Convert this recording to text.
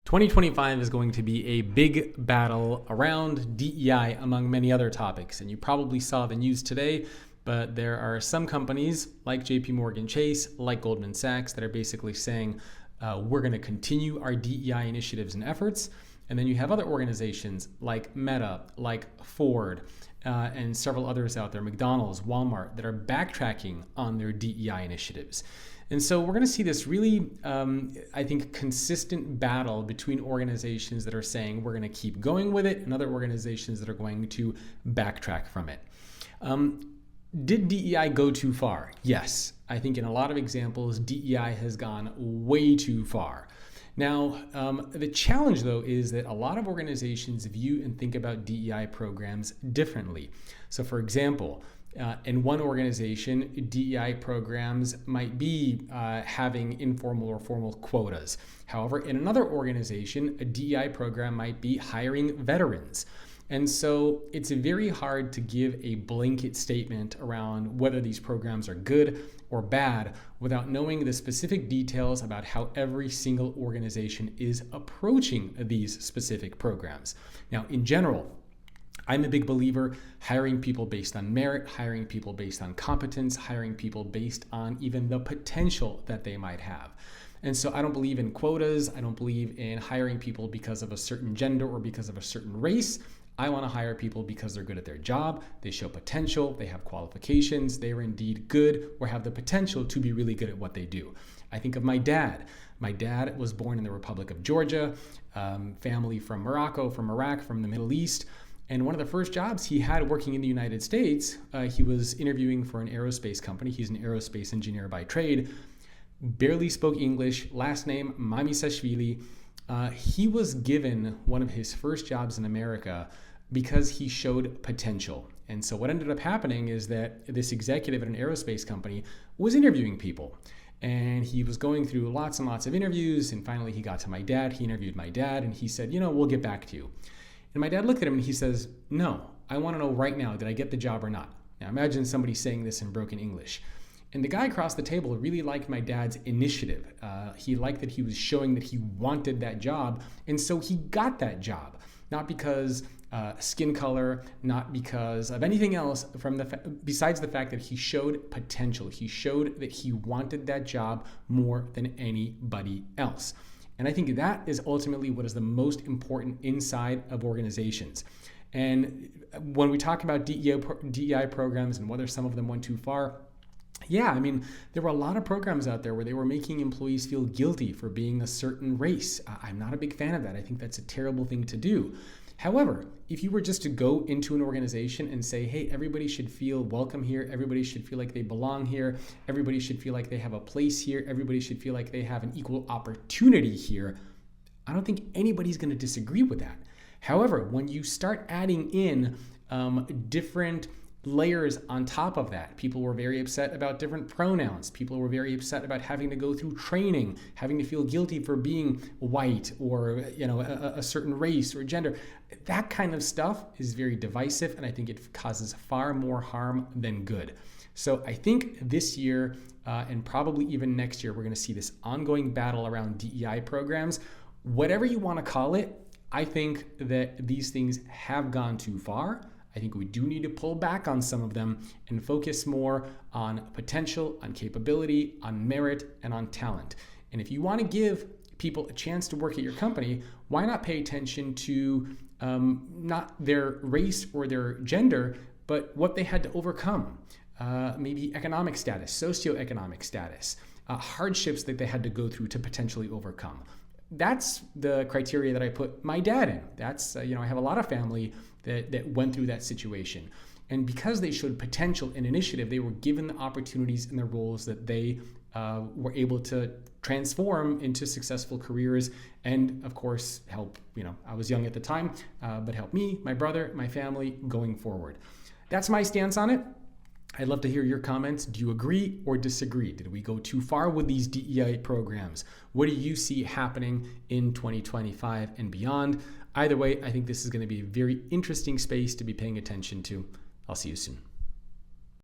2025 is going to be a big battle around DEI among many other topics. And you probably saw the news today, but there are some companies like JP Morgan Chase, like Goldman Sachs, that are basically saying, we're going to continue our DEI initiatives and efforts. And then you have other organizations like Meta, like Ford, and several others out there, McDonald's, Walmart, that are backtracking on their DEI initiatives. And so we're going to see this really, I think, consistent battle between organizations that are saying we're going to keep going with it and other organizations that are going to backtrack from it. Did DEI go too far? Yes. I think in a lot of examples, DEI has gone way too far. Now, the challenge, though, is that a lot of organizations view and think about DEI programs differently. So, for example, in one organization, DEI programs might be having informal or formal quotas. However, in another organization, a DEI program might be hiring veterans. And so it's very hard to give a blanket statement around whether these programs are good or bad without knowing the specific details about how every single organization is approaching these specific programs. Now, in general, I'm a big believer hiring people based on merit, hiring people based on competence, hiring people based on even the potential that they might have. And so I don't believe in quotas. I don't believe in hiring people because of a certain gender or because of a certain race. I want to hire people because they're good at their job, they show potential, they have qualifications, they are indeed good or have the potential to be really good at what they do. I think of my dad. My dad was born in the Republic of Georgia, family from Morocco, from Iraq, from the Middle East. And one of the first jobs he had working in the United States, he was interviewing for an aerospace company. He's an aerospace engineer by trade, barely spoke English, last name Mamisashvili. He was given one of his first jobs in America because he showed potential. And so what ended up happening is that this executive at an aerospace company was interviewing people. And he was going through lots and lots of interviews. And finally, he got to my dad. He interviewed my dad. And he said, we'll get back to you. And my dad looked at him and he says, no, I want to know right now, did I get the job or not? Now imagine somebody saying this in broken English. And the guy across the table really liked my dad's initiative. He liked that he was showing that he wanted that job. And so he got that job, not because skin color, not because of anything else besides the fact that he showed potential. He showed that he wanted that job more than anybody else. And I think that is ultimately what is the most important inside of organizations. And when we talk about DEI programs and whether some of them went too far, yeah, there were a lot of programs out there where they were making employees feel guilty for being a certain race. I'm not a big fan of that. I think that's a terrible thing to do. However, if you were just to go into an organization and say, hey, everybody should feel welcome here, everybody should feel like they belong here, everybody should feel like they have a place here, everybody should feel like they have an equal opportunity here, I don't think anybody's going to disagree with that. However, when you start adding in different layers on top of that, people were very upset about different pronouns. People were very upset about having to go through training, having to feel guilty for being white or a certain race or gender. That kind of stuff is very divisive, and I think it causes far more harm than good. So I think this year and probably even next year, we're going to see this ongoing battle around DEI programs. Whatever you want to call it, I think that these things have gone too far. I think we do need to pull back on some of them and focus more on potential, on capability, on merit, and on talent. And if you want to give people a chance to work at your company, why not pay attention to not their race or their gender, but what they had to overcome? Maybe economic status, socioeconomic status, hardships that they had to go through to potentially overcome. That's the criteria that I put my dad in. That's, I have a lot of family that went through that situation. And because they showed potential and initiative, they were given the opportunities and the roles that they were able to transform into successful careers and, of course, help, I was young at the time, but help me, my brother, my family going forward. That's my stance on it. I'd love to hear your comments. Do you agree or disagree? Did we go too far with these DEI programs? What do you see happening in 2025 and beyond? Either way, I think this is going to be a very interesting space to be paying attention to. I'll see you soon.